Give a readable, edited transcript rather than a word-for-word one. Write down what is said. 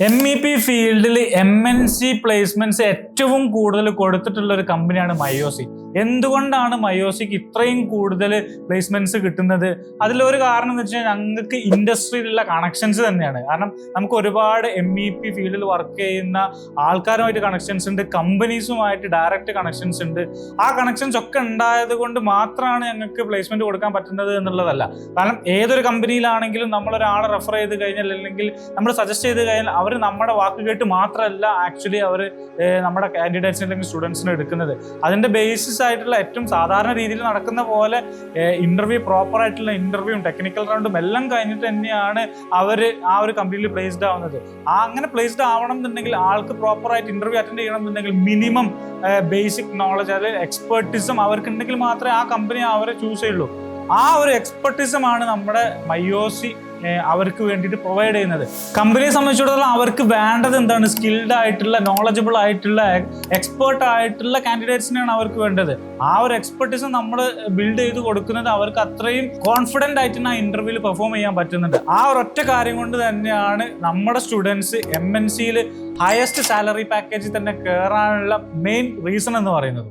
MEP ഫീൽഡിൽ MNC placements ഏറ്റവും കൂടുതൽ കൊടുത്തിട്ടുള്ള ഒരു കമ്പനിയാണ് മയോസി. എന്തുകൊണ്ടാണ് മയോസിക്ക് ഇത്രയും കൂടുതൽ പ്ലേസ്മെന്റ്സ് കിട്ടുന്നത്? അതിലൊരു കാരണം എന്ന് വെച്ചാൽ ഞങ്ങൾക്ക് ഇൻഡസ്ട്രിയിലുള്ള കണക്ഷൻസ് തന്നെയാണ്. കാരണം നമുക്ക് ഒരുപാട് MEP ഫീൽഡിൽ വർക്ക് ചെയ്യുന്ന ആൾക്കാരുമായിട്ട് കണക്ഷൻസ് ഉണ്ട്, കമ്പനീസുമായിട്ട് ഡയറക്റ്റ് കണക്ഷൻസ് ഉണ്ട്. ആ കണക്ഷൻസ് ഒക്കെ ഉണ്ടായത് കൊണ്ട് മാത്രമാണ് ഞങ്ങൾക്ക് പ്ലേസ്മെന്റ് കൊടുക്കാൻ പറ്റുന്നത് എന്നുള്ളതല്ല. കാരണം ഏതൊരു കമ്പനിയിലാണെങ്കിലും നമ്മളൊരാളെ റെഫർ ചെയ്ത് കഴിഞ്ഞാൽ അല്ലെങ്കിൽ നമ്മൾ സജസ്റ്റ് ചെയ്ത് കഴിഞ്ഞാൽ അവർ നമ്മുടെ വാക്ക് കേട്ട് മാത്രമല്ല ആക്ച്വലി അവർ നമ്മുടെ കാൻഡിഡേറ്റ്സിനെ അല്ലെങ്കിൽ സ്റ്റുഡൻസിനെ എടുക്കുന്നത്. അതിന്റെ ബേസിസ് ആയിട്ടുള്ള ഏറ്റവും സാധാരണ രീതിയിൽ നടക്കുന്ന പോലെ ഇന്റർവ്യൂ, പ്രോപ്പർ ആയിട്ടുള്ള ഇന്റർവ്യൂവും ടെക്നിക്കൽ റൗണ്ടും എല്ലാം കഴിഞ്ഞിട്ട് തന്നെയാണ് അവർ ആ ഒരു കമ്പനിയിൽ പ്ലേസ്ഡ് ആവുന്നത്. അങ്ങനെ പ്ലേസ്ഡ് ആവണം എന്നുണ്ടെങ്കിൽ ആൾക്ക് പ്രോപ്പർ ആയിട്ട് ഇന്റർവ്യൂ അറ്റൻഡ് ചെയ്യണം എന്നുണ്ടെങ്കിൽ മിനിമം ബേസിക് നോളജ് അല്ലെങ്കിൽ എക്സ്പെർട്ടിസം അവർക്ക് ഉണ്ടെങ്കിൽ മാത്രമേ ആ കമ്പനി അവരെ ചൂസ് ചെയ്യുള്ളൂ. ആ ഒരു എക്സ്പെർട്ടിസം ആണ് നമ്മുടെ മയോസി അവർക്ക് വേണ്ടിയിട്ട് പ്രൊവൈഡ് ചെയ്യുന്നത്. കമ്പനിയെ സംബന്ധിച്ചിടത്തോളം അവർക്ക് വേണ്ടത് എന്താണ്? സ്കിൽഡ് ആയിട്ടുള്ള, നോളജബിൾ ആയിട്ടുള്ള, എക്സ്പേർട്ട് ആയിട്ടുള്ള കാൻഡിഡേറ്റ്സിനാണ് അവർക്ക് വേണ്ടത്. ആ ഒരു എക്സ്പെർട്ടിസം നമ്മൾ ബിൽഡ് ചെയ്ത് കൊടുക്കുന്നത് അവർക്ക് അത്രയും കോൺഫിഡന്റ് ആയിട്ട് ആ ഇന്റർവ്യൂവിൽ പെർഫോം ചെയ്യാൻ പറ്റുന്നുണ്ട്. ആ ഒരൊറ്റ കാര്യം കൊണ്ട് തന്നെയാണ് നമ്മുടെ സ്റ്റുഡൻസ് MNCയിൽ ഹയസ്റ്റ് സാലറി പാക്കേജിൽ തന്നെ കയറാനുള്ള മെയിൻ റീസൺ എന്ന് പറയുന്നത്.